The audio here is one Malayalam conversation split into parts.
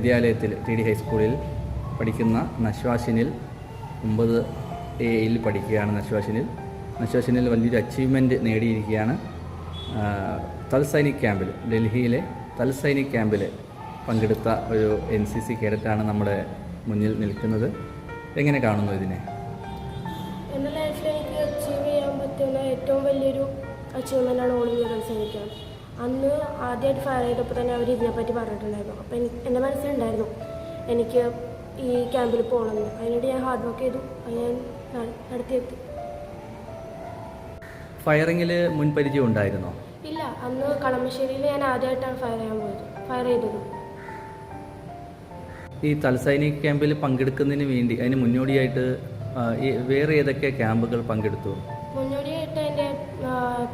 വിദ്യാലയത്തിൽ ടി ഡി ഹൈസ്കൂളിൽ പഠിക്കുന്ന നശ്വാഷിനിൽ 9A പഠിക്കുകയാണ്. നശ്വാഷിനിൽ വലിയൊരു അച്ചീവ്മെൻറ്റ് നേടിയിരിക്കുകയാണ്. തൽസൈനിക് ക്യാമ്പിൽ, ഡൽഹിയിലെ തൽസൈനിക് ക്യാമ്പിൽ പങ്കെടുത്ത ഒരു NCC കേഡറ്റാണ് നമ്മുടെ മുന്നിൽ നിൽക്കുന്നത്. എങ്ങനെ കാണുന്നു ഇതിനെ? എൻ്റെ ലൈഫിൽ എനിക്ക് അച്ചീവ് ചെയ്യാൻ പറ്റുന്ന ഏറ്റവും വലിയൊരു അച്ചീവ്മെൻറ്റാണ് ഓൾ ഇന്ത്യ തൽസൈനിക് ക്യാമ്പ്. അന്ന് ആദ്യമായിട്ട് ഫയർ ചെയ്തപ്പോൾ തന്നെ അവർ ഇതിനെപ്പറ്റി പറഞ്ഞിട്ടുണ്ടായിരുന്നു. അപ്പോൾ എൻ്റെ മനസ്സിലുണ്ടായിരുന്നു എനിക്ക് ഈ ക്യാമ്പിൽ പോകണമെന്ന്. അതിനുവേണ്ടി ഞാൻ ഹാർഡ് വർക്ക് ചെയ്തു. അത് ഞാൻ നടത്തിയെത്തി. ഫയറിങ്ങിൽ മുൻപരിചയം ഉണ്ടായിരുന്നോ? ഇല്ല, അന്ന് കളമശ്ശേരിയിൽ ഞാൻ ആദ്യമായിട്ടാണ് ഫയർ ചെയ്തത്. ഈ തൽസൈനിക് ക്യാമ്പിൽ പങ്കെടുക്കുന്നതിന് വേണ്ടി അതിന് മുന്നോടിയായിട്ട് വേറെ ഏതൊക്കെ ക്യാമ്പുകൾ പങ്കെടുത്തു? മുന്നോടിയായിട്ട് എൻ്റെ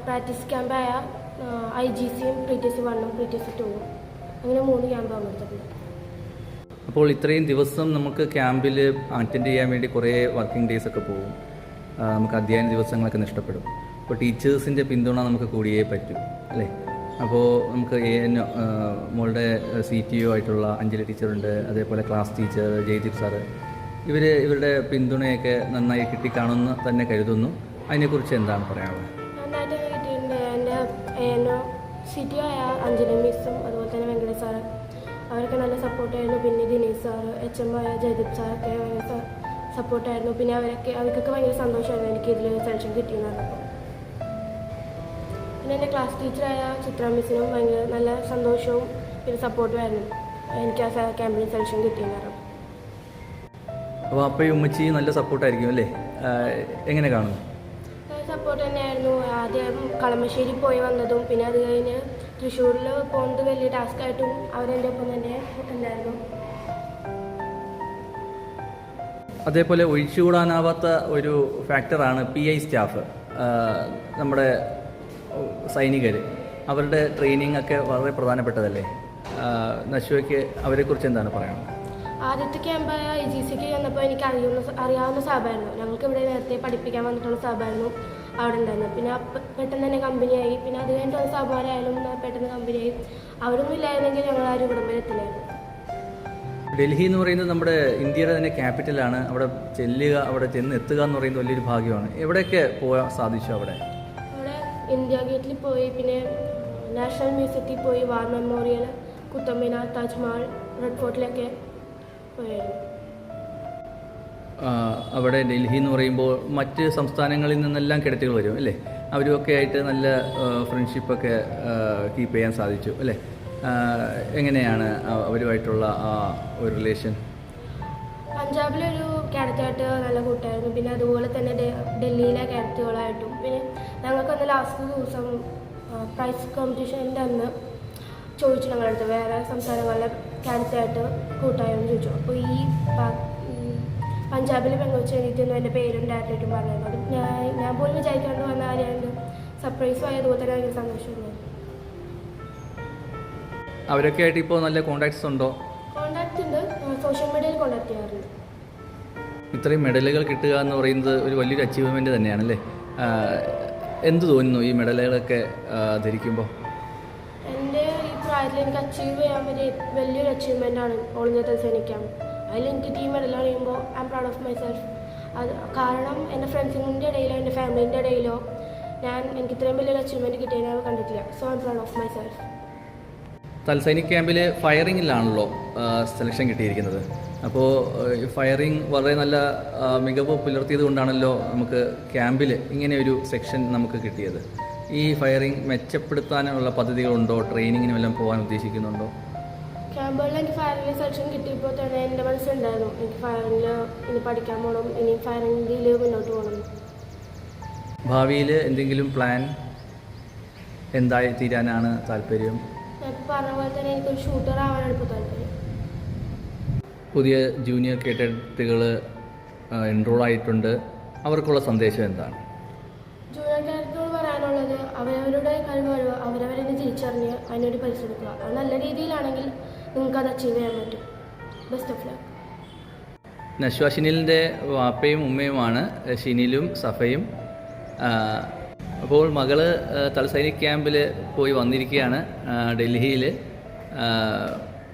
പ്രാക്ടീസ് ക്യാമ്പായ IGCയും PTC 1ഉം PTC 2ഉം അങ്ങനെ 3 ക്യാമ്പ് പങ്കെടുത്തിട്ടുണ്ട്. അപ്പോൾ ഇത്രയും ദിവസം നമുക്ക് ക്യാമ്പിൽ അറ്റൻഡ് ചെയ്യാൻ വേണ്ടി കുറേ വർക്കിംഗ് ഡേയ്സ് ഒക്കെ പോകും. നമുക്ക് അധ്യയന ദിവസങ്ങളൊക്കെ നഷ്ടപ്പെടും. അപ്പോൾ ടീച്ചേഴ്സിൻ്റെ പിന്തുണ നമുക്ക് കൂടിയേ പറ്റൂ, അല്ലേ? അപ്പോൾ നമുക്ക് മോളുടെ CTO ആയിട്ടുള്ള അഞ്ജലി ടീച്ചറുണ്ട്, അതേപോലെ ക്ലാസ് ടീച്ചർ ജയ്ദീപ് സാറ്, ഇവരുടെ പിന്തുണയൊക്കെ നന്നായി കിട്ടിക്കാണുമെന്ന് തന്നെ കരുതുന്നു. അതിനെക്കുറിച്ച് എന്താണ് പറയാനുള്ളത്? നന്നായിട്ട് കിട്ടിയിട്ടുണ്ട്. എൻ്റെ CTO ആയ അഞ്ജലി മിസ്സും അതുപോലെ തന്നെ വെങ്കടേഷ് സാറ് അവരൊക്കെ നല്ല സപ്പോർട്ടായിരുന്നു. പിന്നെ ദിനേശ് സാറ്, HM ആയ ജയ്ദീപ് സാറൊക്കെ ഭയങ്കര സപ്പോർട്ടായിരുന്നു. പിന്നെ അവർക്കൊക്കെ ഭയങ്കര സന്തോഷമായിരുന്നു എനിക്ക് ഇതിൽ സെലക്ഷൻ കിട്ടിയെന്ന് പറഞ്ഞപ്പോൾ. പിന്നെ എൻ്റെ ക്ലാസ് ടീച്ചറായ ചിത്ര മിസ്സിനും ഭയങ്കര നല്ല സന്തോഷവും പിന്നെ സപ്പോർട്ടുമായിരുന്നു എനിക്ക് ആ ക്യാമ്പിന് സെലക്ഷൻ കിട്ടിയെന്ന് പറഞ്ഞു. അപ്പോൾ അപ്പയും ഉമ്മച്ചിയും നല്ല സപ്പോർട്ടായിരിക്കും, അല്ലേ? എങ്ങനെ കാണുന്നു? സപ്പോർട്ട് തന്നെയായിരുന്നു. ആദ്യം കളമശ്ശേരി പോയി വന്നതും പിന്നെ അത് കഴിഞ്ഞ് തൃശ്ശൂരിൽ പോകുന്നത് വലിയ ടാസ്ക്കായിട്ടും അവരെൻ്റെ ഒപ്പം തന്നെ ഉണ്ടായിരുന്നു. അതേപോലെ ഒഴിച്ചുകൂടാനാവാത്ത ഒരു ഫാക്ടറാണ് PI സ്റ്റാഫ്. നമ്മുടെ സൈനികർ, അവരുടെ ട്രെയിനിങ് ഒക്കെ വളരെ പ്രധാനപ്പെട്ടതല്ലേ? നശ്വയ്ക്ക് അവരെക്കുറിച്ച് എന്താണ് പറയാനുള്ളത്? ആദ്യത്തെ ക്യാമ്പായ IGCക്ക് ചെന്നപ്പോൾ എനിക്ക് അറിയാവുന്ന സാബായിരുന്നു. ഞങ്ങൾക്ക് ഇവിടെ നേരത്തെ പഠിപ്പിക്കാൻ വന്നിട്ടുള്ള സാബായിരുന്നു അവിടെ ഉണ്ടായിരുന്നു. പിന്നെ പെട്ടെന്ന് തന്നെ കമ്പനിയായി. പിന്നെ അത് കഴിഞ്ഞിട്ടുള്ള സാബാരായാലും പെട്ടെന്ന് കമ്പനിയായി. അവരൊന്നും ഇല്ലായിരുന്നെങ്കിൽ ഞങ്ങളാരും ഇവിടം വരെ എത്തില്ലായിരുന്നു. ഡൽഹി എന്ന് പറയുന്നത് നമ്മുടെ ഇന്ത്യയുടെ തന്നെ ക്യാപിറ്റലാണ്. അവിടെ അവിടെ ചെന്ന് എത്തുക എന്ന് പറയുന്നത് വലിയൊരു ഭാഗ്യമാണ്. എവിടെയൊക്കെ പോകാൻ സാധിച്ചു? അവിടെ ഇന്ത്യ ഗേറ്റിൽ പോയി, പിന്നെ നാഷണൽ മ്യൂസിയത്തിൽ പോയി, war memorial, Qutub Minar, Taj Mahal, red ഫോർട്ടിലൊക്കെ പോയായിരുന്നു. അവിടെ ഡൽഹി എന്ന് പറയുമ്പോൾ മറ്റ് സംസ്ഥാനങ്ങളിൽ നിന്നെല്ലാം കേഡറ്റുകൾ വരും, അല്ലേ? അവരുമൊക്കെ ആയിട്ട് നല്ല ഫ്രണ്ട്ഷിപ്പൊക്കെ കീപ്പ് ചെയ്യാൻ സാധിച്ചു, അല്ലേ? എങ്ങനെയാണ് അവരുമായിട്ടുള്ള ആ ഒരു റിലേഷൻ? പഞ്ചാബിലൊരു കേഡറ്റായിട്ട് നല്ല കൂട്ടായിരുന്നു. പിന്നെ അതുപോലെ തന്നെ ഡൽഹിയിലെ കേഡറ്റുകളായിട്ടും. പിന്നെ ഞങ്ങൾക്ക് അന്ന് ലാസ്റ്റ് ദിവസം പ്രൈസ് കോമ്പറ്റീഷൻ്റെ അന്ന് ചോദിച്ചു ഞങ്ങളടുത്ത് വേറെ സംസ്ഥാനങ്ങളിലെ കേഡറ്റായിട്ട് കൂട്ടായെന്ന് ചോദിച്ചു. അപ്പോൾ ഈ പഞ്ചാബിൽ പെങ്കൊച്ച് എണീറ്റൊന്നും എൻ്റെ പേരും ഡയറക്റ്റായിട്ടും പറഞ്ഞിരുന്നു. അത് ഞാൻ പോലും വിചാരിക്കാണ്ട് വന്ന ആരെയാണ്ട് സർപ്രൈസും ആയതുപോലെ തന്നെ ഭയങ്കര സന്തോഷമുണ്ടായിരുന്നു. അവരൊക്കെ ആയിട്ട് ഇപ്പോൾ നല്ല കോൺടാക്ട്സ് ഉണ്ടോ? കോൺടാക്റ്റ് ഉണ്ട്, സോഷ്യൽ മീഡിയയിൽ കോൺടാക്ട് ചെയ്യാറുണ്ട്. ഇത്രയും മെഡലുകൾ കിട്ടുക എന്ന് പറയുന്നത് ഒരു വലിയൊരു അച്ചീവ്മെൻറ്റ് തന്നെയാണല്ലേ? എന്ത് തോന്നുന്നു ഈ മെഡലുകളൊക്കെ ധരിക്കുമ്പോൾ? എൻ്റെ ഈ പ്രായത്തിൽ എനിക്ക് അച്ചീവ് ചെയ്യാൻ പറ്റിയ വലിയൊരു അച്ചീവ്മെൻറ്റാണ് ഓൾ ഇന്ത്യ തൽസൈനിക് ക്യാമ്പ്. അതിലെനിക്ക് ടീം മെഡൽ അറിയുമ്പോൾ I am proud of myself. അത് കാരണം എൻ്റെ ഫ്രണ്ട്സിൻ്റെ ഇടയിലോ എൻ്റെ ഫാമിലിൻ്റെ ഇടയിലോ എനിക്ക് ഇത്രയും വലിയൊരു അച്ചീവ്മെൻറ്റ് കിട്ടിയതിനെ കണ്ടിട്ടില്ല. So I am proud of myself. Thal Sainik ക്യാമ്പിൽ ഫയറിങ്ങിലാണല്ലോ സെലക്ഷൻ കിട്ടിയിരിക്കുന്നത്. അപ്പോൾ ഫയറിങ് വളരെ നല്ല മികവ് പുലർത്തിയത് കൊണ്ടാണല്ലോ നമുക്ക് ക്യാമ്പിൽ ഇങ്ങനെ ഒരു സെക്ഷൻ നമുക്ക് കിട്ടിയത്. ഈ ഫയറിങ് മെച്ചപ്പെടുത്താനുള്ള പദ്ധതികളുണ്ടോ? ട്രെയിനിങ്ങിന് വല്ലതും പോകാൻ ഉദ്ദേശിക്കുന്നുണ്ടോ? ക്യാമ്പുകളിൽ എനിക്ക് ഫയറിംഗ് സെലക്ഷൻ കിട്ടിയപ്പോൾ തന്നെ എൻ്റെ മനസ്സിലുണ്ടായിരുന്നു എനിക്ക് ഫയറിങ്ങിൽ ഇനി പഠിക്കാൻ പോകണം, ഇനി ഫയറിംഗിൽ മുന്നോട്ട് പോകണം. ഭാവിയിൽ എന്തെങ്കിലും പ്ലാൻ എന്തായി തീരാനാണ് താല്പര്യം? ഞാൻ പറഞ്ഞ പോലെ തന്നെ എനിക്കൊരു ഷൂട്ടർ ആവാനാണ് ഇപ്പോൾ താല്പര്യം. പുതിയ ജൂനിയർ കേഡറ്റുകൾ എൻറോൾ ആയിട്ടുണ്ട്. അവർക്കുള്ള സന്ദേശം എന്താണ്? ജൂനിയർ കേഡറ്റുകൾ പറയാനുള്ളത് അവരവരുടെ കഴിവ് അവരവരെന്നെ തിരിച്ചറിഞ്ഞ് അതിനൊരു പരിശ്രമിക്കുക. അത് നല്ല രീതിയിലാണെങ്കിൽ നിങ്ങൾക്ക് അത് അച്ചീവ് ചെയ്യാൻ പറ്റും. Best of luck. നശ്വ ഷിനിലിൻ്റെ വാപ്പയും ഉമ്മയുമാണ് ഷിനിലും സഫയും. അപ്പോൾ മകള് തൽസൈനിക് ക്യാമ്പിൽ പോയി വന്നിരിക്കുകയാണ് ഡൽഹിയിൽ.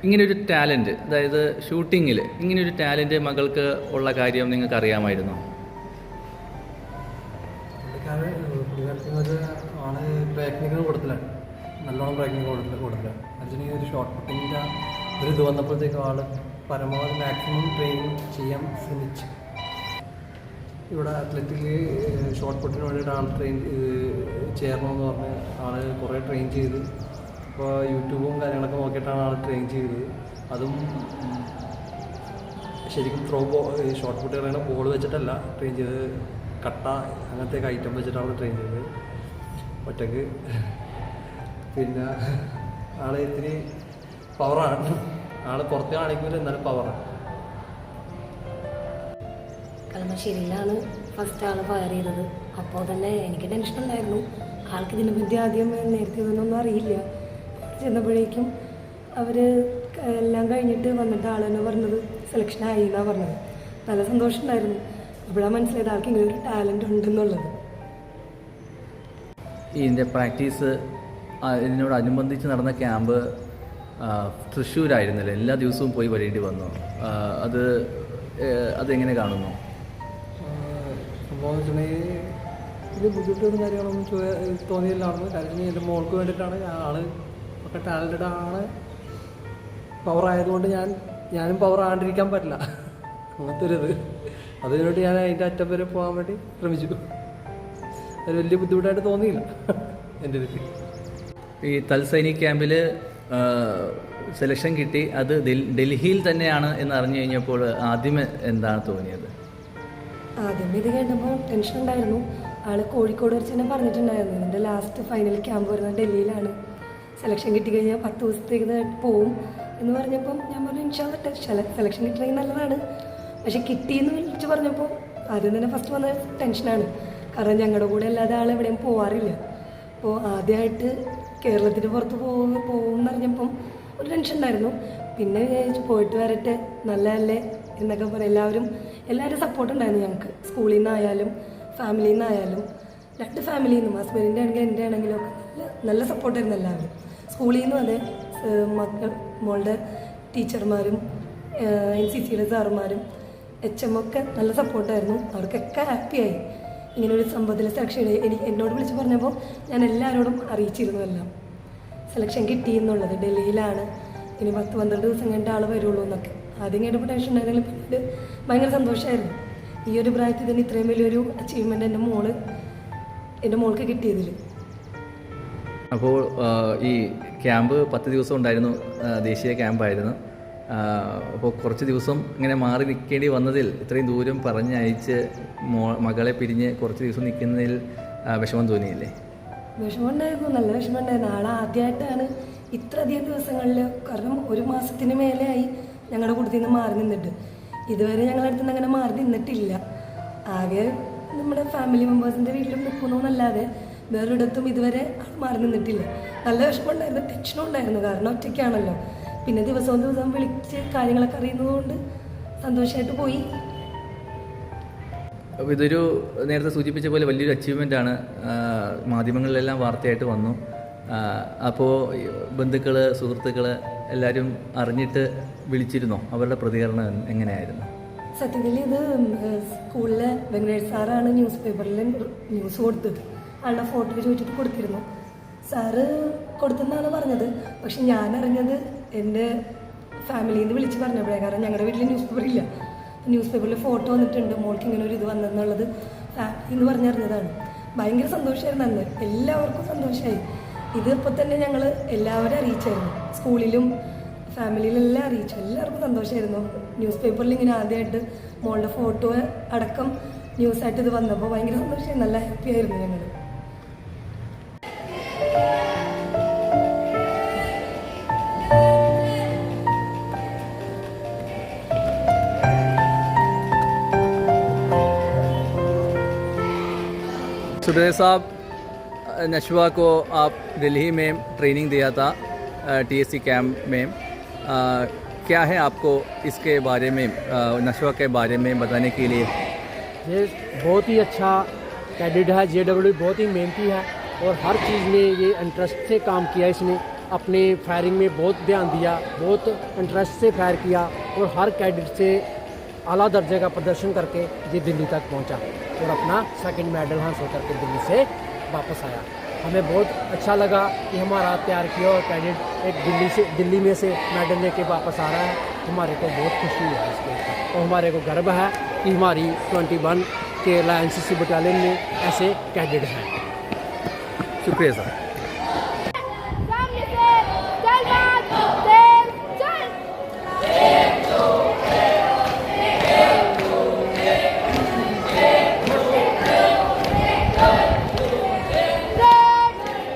ഇങ്ങനൊരു ടാലൻറ്റ്, അതായത് ഷൂട്ടിങ്ങിൽ ഇങ്ങനൊരു ടാലൻറ്റ് മകൾക്ക് ഉള്ള കാര്യം നിങ്ങൾക്ക് അറിയാമായിരുന്നോ? പുള്ളിക്കാരത്തിനൊരു ആള് പ്രാക്ടിക്കൽ കൊടുത്തില്ല, നല്ലോണം പ്രാക്ടിക്കൽ കൊടുത്തില്ല. അതിന് ഒരു ഷോർട്ട് പുട്ടിൻ്റെ ഒരു ഇത് വന്നപ്പോഴത്തേക്കും ആൾ പരമാവധി മാക്സിമം ട്രെയിനിങ് ചെയ്യാൻ ശ്രമിച്ചു. ഇവിടെ അത്ലറ്റിക് ഷോർട്ട് പുട്ടിന് വേണ്ടിയിട്ട് ആൾ ട്രെയിൻ ചേരണമെന്ന് പറഞ്ഞ് ആൾ കുറേ ട്രെയിൻ ചെയ്ത്, ഇപ്പോൾ യൂട്യൂബും കാര്യങ്ങളൊക്കെ നോക്കിയിട്ടാണ് ആൾ ട്രെയിൻ ചെയ്തത്. അതും ശരിക്കും ഷോർട്ട് പുട്ട് പറയുന്ന ബോൾ വെച്ചിട്ടല്ല ട്രെയിൻ ചെയ്തത്, കട്ട അങ്ങനത്തെ ഐറ്റം വെച്ചിട്ടാണ് ട്രെയിൻ ചെയ്തത് ഒറ്റക്ക്. പിന്നെ ആൾ ഇത്തിരി പവറാണ്, ആൾ പുറത്ത് കാണിക്കുമ്പോൾ എന്നാലും പവറാണ്. കളമശ്ശേരിയിലാണ് ഫസ്റ്റ് ആൾ ഫയർ ചെയ്തത്. അപ്പോൾ തന്നെ എനിക്ക് ടെൻഷൻ ഉണ്ടായിരുന്നു. ആൾക്ക് ഇതിനെപ്പറ്റി ആദ്യം നേരത്തെ ഇതൊന്നും അറിയില്ല. ചെന്നപ്പോഴേക്കും അവർ എല്ലാം കഴിഞ്ഞിട്ട് വന്നിട്ട് ആൾ തന്നെ പറഞ്ഞത് സെലക്ഷൻ ആയി എന്നാണ് പറഞ്ഞത്. നല്ല സന്തോഷമുണ്ടായിരുന്നു. ഇപ്പോഴാണ് മനസ്സിലായത് ആൾക്ക് ഇങ്ങനെ ഒരു ടാലൻറ്റ് ഉണ്ടെന്നുള്ളത്. ഇതിൻ്റെ പ്രാക്ടീസ് ഇതിനോടനുബന്ധിച്ച് നടന്ന ക്യാമ്പ് തൃശ്ശൂരായിരുന്നല്ലോ, എല്ലാ ദിവസവും പോയി വരേണ്ടി വന്നു. അതെങ്ങനെ കാണുന്നു? സംഭവം വെച്ചിട്ടുണ്ടെങ്കിൽ ഇത് ബുദ്ധിമുട്ടും കാര്യങ്ങളൊന്നും തോന്നിയില്ലായിരുന്നു. കാര്യം എൻ്റെ മോൾക്ക് വേണ്ടിയിട്ടാണ്. ആൾ ഒക്കെ ടാലൻറ്റഡ് ആണ്, പവറായതുകൊണ്ട് ഞാനും പവർ ആണ്ടിരിക്കാൻ പറ്റില്ല, അങ്ങനത്തെ ഒരു ഇത്. അതിനുവേണ്ടി ഞാൻ അതിൻ്റെ അറ്റം വരെ പോകാൻ വേണ്ടി ശ്രമിച്ചു. അത് വലിയ ബുദ്ധിമുട്ടായിട്ട് തോന്നിയില്ല എൻ്റെ ഇതിൽ. ഈ തൽസൈനിക് ക്യാമ്പിൽ സെലക്ഷൻ കിട്ടി, അത് ഡൽഹിയിൽ തന്നെയാണ് എന്ന് അറിഞ്ഞു കഴിഞ്ഞപ്പോൾ ആദ്യമേ എന്താണ് തോന്നിയത്? ആദ്യമേ ഇത് കേട്ടപ്പോൾ ടെൻഷൻ ഉണ്ടായിരുന്നു. ആൾ കോഴിക്കോട് വെച്ച് തന്നെ പറഞ്ഞിട്ടുണ്ടായിരുന്നു ഇതിൻ്റെ ലാസ്റ്റ് ഫൈനൽ ക്യാമ്പ് വരുന്നത് ഡൽഹിയിലാണ്, സെലക്ഷൻ കിട്ടിക്കഴിഞ്ഞാൽ 10 ദിവസത്തേക്ക് പോവും എന്ന് പറഞ്ഞപ്പം ഞാൻ പറഞ്ഞു ഇൻഷാല്ലാ സെലക്ഷൻ കിട്ടണമെങ്കിൽ നല്ലതാണ്. പക്ഷെ കിട്ടിയെന്ന് വിളിച്ച് പറഞ്ഞപ്പോൾ ആദ്യം തന്നെ ഫസ്റ്റ് വന്ന ടെൻഷനാണ്. കാരണം ഞങ്ങളുടെ കൂടെ അല്ലാതെ ആൾ എവിടെയും പോവാറില്ല. അപ്പോൾ ആദ്യമായിട്ട് കേരളത്തിന് പുറത്ത് പോകുമെന്ന് അറിഞ്ഞപ്പം ഒരു ടെൻഷൻ ഉണ്ടായിരുന്നു. പിന്നെ വിചാരിച്ചു പോയിട്ട് വരട്ടെ, നല്ലതല്ലേ എന്നൊക്കെ പറയും. എല്ലാവരും സപ്പോർട്ടുണ്ടായിരുന്നു ഞങ്ങൾക്ക്, സ്കൂളിൽ നിന്നായാലും ഫാമിലിയിൽ നിന്നായാലും. 2 ഫാമിലിയിൽ നിന്നും, ഹസ്ബൻഡിൻ്റെ ആണെങ്കിലും എൻ്റെ ആണെങ്കിലും ഒക്കെ നല്ല സപ്പോർട്ടായിരുന്നു എല്ലാവരും. സ്കൂളിൽ നിന്നും അതെ, മോളുടെ ടീച്ചർമാരും NCCയുടെ സാറുമാരും HM ഒക്കെ നല്ല സപ്പോർട്ടായിരുന്നു. അവർക്കൊക്കെ ഹാപ്പിയായി ഇങ്ങനൊരു സംഭവത്തിൽ സെലക്ഷൻ എന്നോട് വിളിച്ച് പറഞ്ഞപ്പോൾ ഞാൻ എല്ലാവരോടും അറിയിച്ചിരുന്നു എല്ലാം. സെലക്ഷൻ കിട്ടി എന്നുള്ളത് ഡൽഹിയിലാണ്, ഇനി 10-12 ദിവസം കഴിഞ്ഞിട്ട് ആൾ വരുള്ളൂ എന്നൊക്കെ. ആദ്യം കേട്ടപ്പോൾ ടെൻഷൻ ഉണ്ടായിരുന്നെങ്കിൽ പിന്നീട് ഭയങ്കര സന്തോഷമായിരുന്നു. ഈ ഒരു പ്രായത്തിൽ തന്നെ ഇത്രയും വലിയൊരു അച്ചീവ്മെൻറ്റ് എൻ്റെ മോൾക്ക് കിട്ടിയതിൽ. അപ്പോൾ ഈ ക്യാമ്പ് 10 ദിവസം ഉണ്ടായിരുന്നു, ദേശീയ ക്യാമ്പായിരുന്നു. അപ്പോൾ കുറച്ച് ദിവസം ഇങ്ങനെ മാറി നിൽക്കേണ്ടി വന്നതിൽ, ഇത്രയും ദൂരം പറഞ്ഞയച്ച് മകളെ പിരിഞ്ഞ് കുറച്ച് ദിവസം നിൽക്കുന്നതിൽ വിഷമം തോന്നിയില്ലേ? വിഷമം ഉണ്ടായിരുന്നു, നല്ല വിഷമം ഉണ്ടായിരുന്നു. ആൾ ആദ്യമായിട്ടാണ് ഇത്രയധികം ദിവസങ്ങളിൽ, കാരണം 1 മാസത്തിന് മേലെയായി ഞങ്ങളുടെ കൂട്ടത്തിൽ നിന്ന് മാറി നിന്നിട്ട്. ഇതുവരെ ഞങ്ങളുടെ അടുത്ത് നിന്ന് അങ്ങനെ മാറി നിന്നിട്ടില്ല. ആകെ നമ്മുടെ ഫാമിലി മെമ്പേഴ്സിൻ്റെ വീട്ടിലും നിൽക്കുന്നതെന്നല്ലാതെ വേറൊരിടത്തും ഇതുവരെ മാറി നിന്നിട്ടില്ല. നല്ല വിഷമം ഉണ്ടായിരുന്നു, ടെൻഷനും ഉണ്ടായിരുന്നു, കാരണം ഒറ്റയ്ക്കാണല്ലോ. പിന്നെ ദിവസവും വിളിച്ച് കാര്യങ്ങളൊക്കെ അറിയുന്നതുകൊണ്ട് സന്തോഷമായിട്ട് പോയി. ഇതൊരു നേരത്തെ സൂചിപ്പിച്ച പോലെ വലിയൊരു അച്ചീവ്മെൻ്റ് ആണ്, മാധ്യമങ്ങളിലെല്ലാം വാർത്തയായിട്ട് വന്നു. അപ്പോൾ ബന്ധുക്കൾ, സുഹൃത്തുക്കൾ എല്ലാവരും അറിഞ്ഞിട്ട് വിളിച്ചിരുന്നോ? അവരുടെ പ്രതികരണം എങ്ങനെയായിരുന്നു? സത്യത്തിൽ ഇത് സ്കൂളിലെ വെങ്കടേഷ് സാറാണ് ന്യൂസ് പേപ്പറിൽ ന്യൂസ് കൊടുത്തത്. ആളുടെ ഫോട്ടോ ചോദിച്ചിട്ട് കൊടുത്തിരുന്നു. സാറ് കൊടുത്തെന്നാണ് പറഞ്ഞത്. പക്ഷെ ഞാൻ അറിഞ്ഞത് എൻ്റെ ഫാമിലിയിൽ നിന്ന് വിളിച്ച് പറഞ്ഞപ്പോഴേ, കാരണം ഞങ്ങളുടെ വീട്ടിൽ ന്യൂസ് പേപ്പർ ഇല്ല. ന്യൂസ് പേപ്പറിൽ ഫോട്ടോ വന്നിട്ടുണ്ട്, മോൾക്ക് ഇങ്ങനെ ഒരു ഇത് വന്നെന്നുള്ളത് ഫാമിലി എന്ന് പറഞ്ഞറിഞ്ഞതാണ്. ഭയങ്കര സന്തോഷമായിരുന്നു അന്ന്, എല്ലാവർക്കും സന്തോഷമായി. ഇത് ഇപ്പോൾ തന്നെ ഞങ്ങൾ എല്ലാവരും അറിയിച്ചായിരുന്നു, സ്കൂളിലും ഫാമിലിയിലെല്ലാം അറിയിച്ചു. എല്ലാവർക്കും സന്തോഷമായിരുന്നു. ന്യൂസ് പേപ്പറിൽ ഇങ്ങനെ ആദ്യമായിട്ട് മോളുടെ ഫോട്ടോ അടക്കം ന്യൂസായിട്ട് ഇത് വന്നപ്പോൾ ഭയങ്കര സന്തോഷമായി, നല്ല ഹാപ്പി ആയിരുന്നു ഞങ്ങൾ. सुबेर साहब, नशवा को आप दिल्ली में ट्रेनिंग दिया था TSC कैंप में, क्या है आपको इसके बारे में, नशवा के बारे में बताने के लिए? ये बहुत ही अच्छा कैडेट है, JW बहुत ही मेहनती है और हर चीज़ में ये इंटरेस्ट से काम किया इसने। अपनी फायरिंग में बहुत ध्यान दिया, बहुत इंटरेस्ट से फायर किया और हर कैडेट से आला दर्जे का प्रदर्शन करके ये दिल्ली तक पहुंचा और अपना सेकंड मेडल हासिल करके दिल्ली से वापस आया। हमें बहुत अच्छा लगा कि हमारा तैयार किया और कैडेट एक दिल्ली में से मेडल लेके वापस आ रहा है। हमारे को बहुत खुशी है इसके और हमारे को गर्व है कि हमारी 21 के NCC बटालियन में ऐसे कैडेट हैं। शुक्रिया सर। सामने से चल बात तेज चल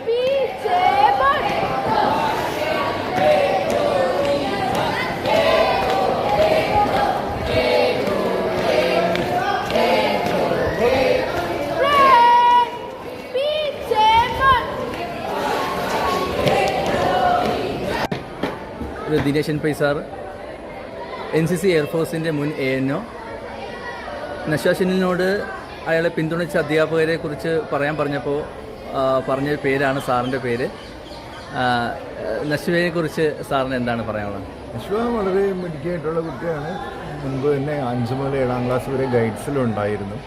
पीछे बढ़ पीछे बढ़ ഇത് ദിനേശൻ പൈ സാർ NCC എയർഫോഴ്സിൻ്റെ മുൻ ANO. നശ്വാസിനോട് അയാളെ പിന്തുണച്ച അധ്യാപകരെ കുറിച്ച് പറയാൻ പറഞ്ഞപ്പോൾ പറഞ്ഞ പേരാണ് സാറിൻ്റെ പേര്. നശ്വയെ കുറിച്ച് സാറിന് എന്താണ് പറയാനുള്ളത്? അശ്വ വളരെ മിടുക്കിയായിട്ടുള്ള കുട്ടിയാണ്. മുൻപ് തന്നെ 5 മുതൽ 7ാം ക്ലാസ് വരെ ഗൈഡ്സിലുണ്ടായിരുന്നു.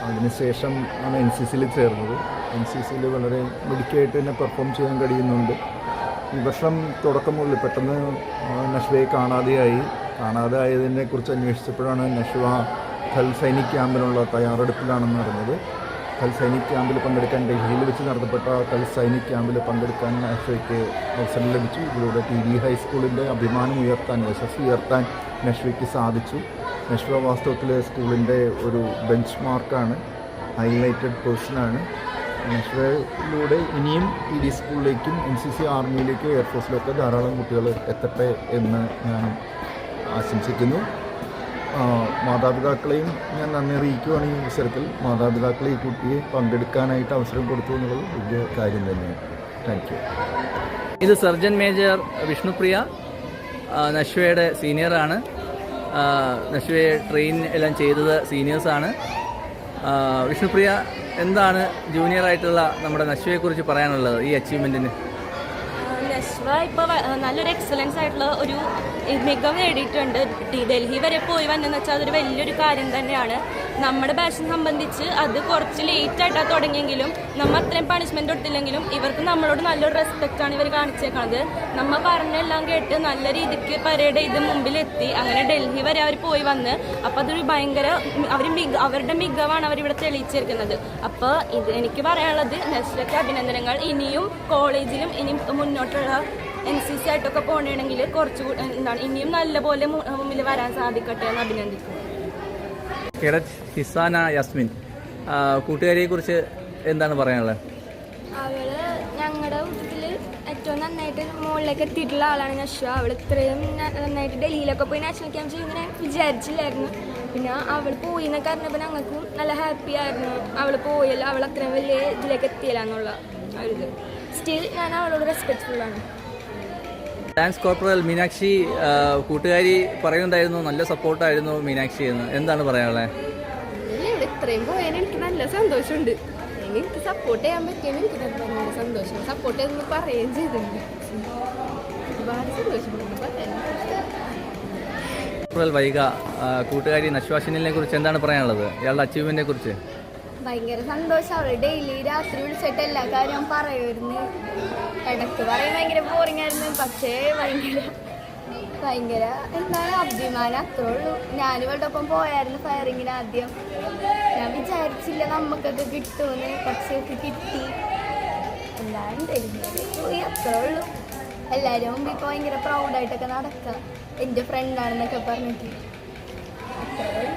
അതിനുശേഷം ആണ് NCCയിൽ ചേർന്നത്. NCCയിൽ വളരെ മിടുക്കിയായിട്ട് തന്നെ പെർഫോം ചെയ്യാൻ കഴിയുന്നുണ്ട്. ഈ വർഷം തുടക്കം മുതൽ പെട്ടെന്ന് നശ്വയെ കാണാതായതിനെ കുറിച്ച് അന്വേഷിച്ചപ്പോഴാണ് നശ്വ ഖൽ സൈനിക് ക്യാമ്പിനുള്ള തയ്യാറെടുപ്പിലാണെന്ന് അറിഞ്ഞത്. ഖൽ സൈനിക് ക്യാമ്പിൽ പങ്കെടുക്കാൻ ഡൽഹിയിൽ വെച്ച് നടത്തപ്പെട്ട ഖൽ സൈനിക് ക്യാമ്പിൽ പങ്കെടുക്കാൻ നശ്വയ്ക്ക് അവസരം ലഭിച്ചു. ഇതിലൂടെ TV ഹൈസ്കൂളിൻ്റെ അഭിമാനം ഉയർത്താൻ, യശസ്സ് ഉയർത്താൻ നശ്വയ്ക്ക് സാധിച്ചു. നശ്വ വാസ്തവത്തിൽ സ്കൂളിൻ്റെ ഒരു ബെഞ്ച് മാർക്കാണ്, ഹൈലൈറ്റഡ് പേഴ്സണാണ്. നശ്വയിലൂടെ ഇനിയും PD സ്കൂളിലേക്കും NCC ആർമിയിലേക്കും എയർഫോഴ്സിലൊക്കെ ധാരാളം കുട്ടികൾ എത്തട്ടെ എന്ന് ഞാൻ ആശംസിക്കുന്നു. മാതാപിതാക്കളെയും ഞാൻ നന്ദി അറിയിക്കുകയാണ് ഈ അവസരത്തിൽ. മാതാപിതാക്കളെ ഈ കുട്ടിയെ പങ്കെടുക്കാനായിട്ട് അവസരം കൊടുത്തു എന്നുള്ളത് വലിയ കാര്യം തന്നെയാണ്. Thank you. ഇത് സർജൻ മേജർ വിഷ്ണുപ്രിയ, നശ്വയുടെ സീനിയറാണ്. നശ്വയെ ട്രെയിൻ എല്ലാം ചെയ്തത് സീനിയേഴ്സാണ്. വിഷ്ണുപ്രിയ, എന്താണ് ജൂനിയറായിട്ടുള്ള നമ്മുടെ നശ്വയെക്കുറിച്ച് പറയാനുള്ളത് ഈ അച്ചീവ്മെൻറ്റിന്? നശ്വ ഇപ്പോൾ നല്ലൊരു എക്സലൻസ് ആയിട്ടുള്ള ഒരു മികവ് നേടിയിട്ടുണ്ട്. ഡൽഹി വരെ പോയി വന്നെന്ന് വെച്ചാൽ അതൊരു വലിയൊരു കാര്യം തന്നെയാണ്. നമ്മുടെ ബാച്ചിനെ സംബന്ധിച്ച് അത് കുറച്ച് ലേറ്റായിട്ടാണ് തുടങ്ങിയെങ്കിലും നമ്മൾ അത്രയും പണിഷ്മെൻറ്റ് കൊടുത്തില്ലെങ്കിലും ഇവർക്ക് നമ്മളോട് നല്ലൊരു റെസ്പെക്റ്റാണ് ഇവർ കാണിച്ചേക്കണത്. നമ്മൾ പറഞ്ഞെല്ലാം കേട്ട് നല്ല രീതിക്ക് പരേഡ് ചെയ്ത് മുമ്പിലെത്തി. അങ്ങനെ ഡൽഹി വരെ അവർ പോയി വന്ന് അപ്പോൾ അതൊരു ഭയങ്കര അവരുടെ മികവാണ് അവരിവിടെ തെളിയിച്ചിരിക്കുന്നത്. അപ്പോൾ ഇത് എനിക്ക് പറയാനുള്ളത് നശ്വയ്ക്ക് അഭിനന്ദനങ്ങൾ. ഇനിയും കോളേജിലും ഇനിയും മുന്നോട്ടുള്ള NCC ആയിട്ടൊക്കെ പോകണമെങ്കിൽ കുറച്ചുകൂടി ഇനിയും നല്ലപോലെ മുമ്പിൽ വരാൻ സാധിക്കട്ടെ എന്ന് അഭിനന്ദിക്കുന്നു. കേഡറ്റ് ഹിസാന യാസ്മിൻ, കൂട്ടുകാരിയെ കുറിച്ച് എന്താണ് പറയാനുള്ളത്? അവള് ഞങ്ങളുടെ കൂട്ടത്തിൽ ഏറ്റവും നന്നായിട്ട് മുകളിലേക്ക് എത്തിയിട്ടുള്ള ആളാണ് നശ്വ. അവൾ ഇത്രയും നന്നായിട്ട് ഡൽഹിയിലൊക്കെ പോയി നാഷണൽ ക്യാമ്പ് ചെയ്യുമെന്ന് ഞാൻ വിചാരിച്ചില്ലായിരുന്നു. പിന്നെ അവൾ പോയി എന്നൊക്കെ അറിഞ്ഞപ്പോൾ ഞങ്ങൾക്കും നല്ല ഹാപ്പി ആയിരുന്നു. അവൾ പോയല്ലോ, അവൾ അത്രയും വലിയ ഇതിലേക്ക് എത്തിയില്ല എന്നുള്ള ഒരിത്. സ്റ്റിൽ ഞാൻ അവളോട് റെസ്പെക്റ്റ്ഫുള്ളാണ്. ഡാൻസ് കോർപ്പറൽ മീനാക്ഷി, കൂട്ടുകാരി പറയുന്നുണ്ടായിരുന്നു നല്ല സപ്പോർട്ടായിരുന്നു മീനാക്ഷി എന്ന്. എന്താണ് പറയാനുള്ളത്? ഇവിടെ ഇത്രയും പോയതിന് എനിക്ക് നല്ല സന്തോഷമുണ്ട്. എനിക്ക് സപ്പോർട്ട് ചെയ്യാൻ പറ്റിയെന്ന് എനിക്ക് ഭയങ്കര സന്തോഷം. സപ്പോർട്ട് ചെയ്തെന്ന് പറയുകയും ചെയ്തിട്ടുണ്ട്. ഒരുപാട് സന്തോഷപ്പെടുന്നു പറയാൻ. കോർപ്പറൽ വൈഗ, കൂട്ടുകാരി നശ്വാസിനെ കുറിച്ച് എന്താണ് പറയാനുള്ളത്, ഇയാളുടെ അച്ചീവ്മെന്റിനെ കുറിച്ച്? ഭയങ്കര സന്തോഷം. അവൾ ഡെയിലി രാത്രി വിളിച്ചിട്ട് എല്ലാ കാര്യവും പറയുമായിരുന്നു. ഇടയ്ക്ക് പറയും ഭയങ്കര ബോറിംഗ് ആയിരുന്നു. പക്ഷേ ഭയങ്കര എന്താണ് അഭിമാനം, അത്രേ ഉള്ളൂ. ഞാൻ ഇവളുടെ ഒപ്പം പോയായിരുന്നു ഫയറിങ്ങിന്. ആദ്യം ഞാൻ വിചാരിച്ചില്ല നമുക്കൊക്കെ കിട്ടുമെന്ന്, പക്ഷേ കിട്ടി. എന്താണ് പോയി, അത്രേ ഉള്ളൂ. എല്ലാവരും മുമ്പ് ഇപ്പോൾ ഭയങ്കര പ്രൗഡായിട്ടൊക്കെ നടക്കുക. എൻ്റെ ഫ്രണ്ടാണെന്നൊക്കെ പറഞ്ഞിട്ട് അത്രേ ഉള്ളൂ.